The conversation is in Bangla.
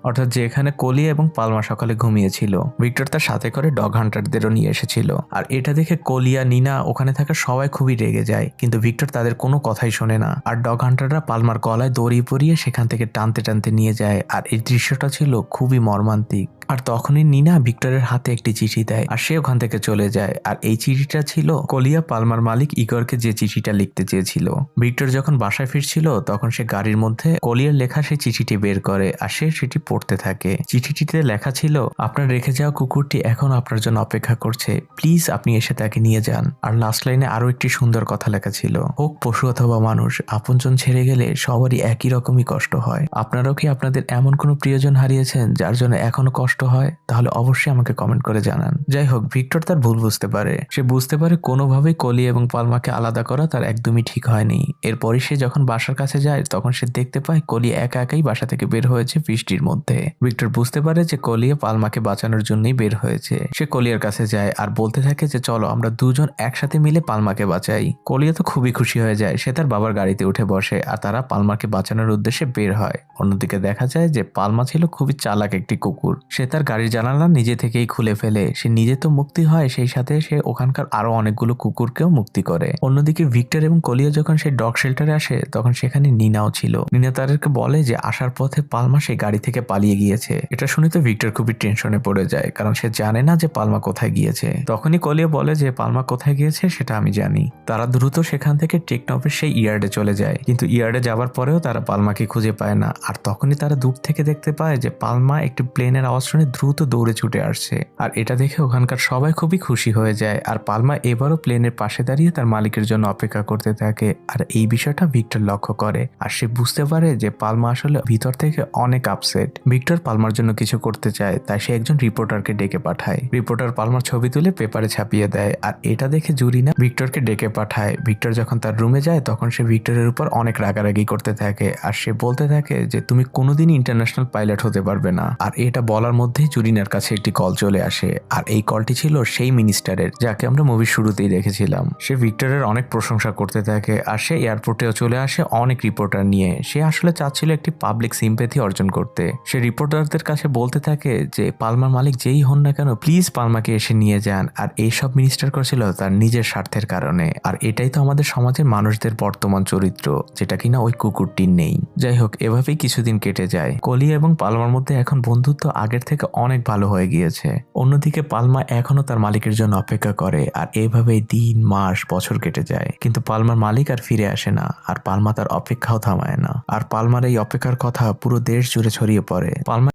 অর্থাৎ যেখানে কোলি এবং পালমা সকালে ঘুমিয়েছিল। ভিক্টর তার সাথে করে ডগ হান্টারদেরও নিয়ে এসেছিল। আর এটা দেখে কোলিয়া, নিনা, ওখানে থাকা সবাই খুবই রেগে যায়, কিন্তু ভিক্টর তাদের কোনো কথাই শোনে না। আর ডগ হান্টাররা পালমার গলায় দড়ি পরিয়ে সেখান থেকে টানতে টানতে নিয়ে যায়। আর এই দৃশ্যটা ছিল খুবই মর্মান্তিক। আর তখনই নিনা ভিক্টরের হাতে একটি চিঠি দেয় আর সে ওখান থেকে চলে যায়। আর এই চিঠিটা ছিল কোলিয়া পালমার মালিক ইগরকে যে চিঠিটা লিখতে চেয়েছিল। ভিক্টর যখন বাসায় ফিরছিল তখন সে গাড়ির মধ্যে কোলিয়ার লেখা সেই চিঠিটি বের করে আর সে সেটি পড়তে থাকে। চিঠিটিতে লেখা ছিল, আপনার রেখে যাওয়া কুকুরটি এখন আপনার জন্য অপেক্ষা করছে, প্লিজ আপনি এসে তাকে নিয়ে যান। আর লাস্ট লাইনে আরো একটি সুন্দর কথা লেখা ছিল, হোক পশু অথবা মানুষ, আপনজন ছেড়ে গেলে সবারই একই রকমই কষ্ট হয়। আপনারাও কি আপনাদের এমন কোনো প্রিয়জন হারিয়েছেন যার জন্য এখনো কষ্ট হয়? তাহলে অবশ্যই আমাকে কমেন্ট করে জানান। যাই হোক, ভিক্টর তার ভুল বুঝতে পারে। সে বুঝতে পারে কোনোভাবেই কোলি এবং পালমাকে আলাদা করা তার একদমই ঠিক হয়নি। এরপরই সে যখন বাসার কাছে যায় তখন সে দেখতে পায় কোলি একা একাই বাসা থেকে বের হয়েছে বৃষ্টির মধ্যে। ভিক্টর বুঝতে পারে যে কোলিয়া পালমাকে বাঁচানোর জন্যই বের হয়েছে। সে কোলিয়ার কাছে যায় আর বলতে থাকে যে চলো আমরা দুজন একসাথে মিলে পালমাকে বাঁচাই। কোলিয়া তো খুবই খুশি হয়ে যায়। সে তার বাবার গাড়িতে উঠে বসে আর তারা পালমাকে বাঁচানোর উদ্দেশ্যে বের হয়। অন্যদিকে দেখা যায় যে পালমা ছিল খুবই চালাক একটি কুকুর। সে তার গাড়ির জানালা নিজে থেকেই খুলে ফেলে। সে নিজে তো মুক্তি হয়, সেই সাথে সে ওখানকার আরো অনেকগুলো কুকুরকেও মুক্তি করে। অন্যদিকে ভিক্টর এবং কোলিয়া যখন সেই ডগ শেল্টারে আসে তখন সেখানে নিনাও ছিল। নিনা তাদেরকে বলে যে আসার পথে পালমা সেই গাড়ি থেকে পালিয়ে গিয়েছে। এটা শুনে তো ভিক্টর খুবই টেনশনে পড়ে যায়, কারণ সে জানে না যে পালমা কোথায় গিয়েছে। তখনই কোলিয়া বলে যে পালমা কোথায় গিয়েছে সেটা আমি জানি। তারা দ্রুত সেখান থেকে টেকনফের সেই ইয়ার্ডে চলে যায়, কিন্তু ইয়ার্ডে যাওয়ার পরেও তারা পালমাকে খুঁজে পায় না। আর তখনই তারা দূর থেকে দেখতে পায় যে পালমা একটি প্লেনের আওয়াজ শুনে দ্রুত দৌড়ে ছুটে আসছে। আর এটা দেখে ওখানকার সবাই খুবই খুশি হয়ে যায়। আর পালমা এবারও প্লেনের পাশে দাঁড়িয়ে তার মালিকের জন্য অপেক্ষা করতে থাকে। আর এই বিষয়টা ভিক্টর লক্ষ্য করে আর সে বুঝতে পারে যে পালমা আসলে ভিতর থেকে অনেক আপসেট। ভিক্টর পালমার জন্য কিছু করতে চায়, তাই সে একজন রিপোর্টারকে ডেকে পাঠায়। রিপোর্টার পালমার ছবি তুলে পেপারে ছাপিয়ে দেয়। আর এটা দেখে জুরিনা ভিক্টরকে ডেকে পাঠায়। ভিক্টর যখন তার রুমে যায় তখন সে ভিক্টরের উপর অনেক রাগারাগি করতে থাকে আর সে বলতে থাকে যে তুমি কোনোদিন ইন্টারন্যাশনাল পাইলট হতে পারবে না। আর এটা বলার মধ্যেই জুরিনার কাছে একটি কল চলে আসে। আর এই কলটি ছিল সেই মিনিস্টারের, যাকে আমরা মুভির শুরুতেই দেখেছিলাম। সে ভিক্টরের অনেক প্রশংসা করতে থাকে আর সে এয়ারপোর্টেও চলে আসে অনেক রিপোর্টার নিয়ে। সে আসলে চাচ্ছিল একটি পাবলিক সিম্প্যাথি অর্জন করতে। সে রিপোর্টারদের কাছে বলতে থাকে যে পালমার মালিক যেই হন না কেন প্লিজ পালমাকে এসে নিয়ে যান। আর এইসব মিনিস্টার করেছিল তার নিজের স্বার্থের কারণে। আর এটাই তো আমাদের সমাজের মানুষদের বর্তমান চরিত্র, যেটা কিনা ওই কুকুরটির নেই। যাই হোক, এভাবেই কিছুদিন কেটে যায়। কোলি এবং পালমার মধ্যে এখন বন্ধুত্ব আগের থেকে অনেক ভালো হয়ে গিয়েছে। অন্যদিকে পালমা এখনো তার মালিকের জন্য অপেক্ষা করে। আর এভাবেই দিন, মাস, বছর কেটে যায়, কিন্তু পালমার মালিক আর ফিরে আসে না। আর পালমা তার অপেক্ষাও থামায় না। আর পালমার এই অপেক্ষার কথা পুরো দেশ জুড়ে ছড়িয়ে পড়ে। পালমা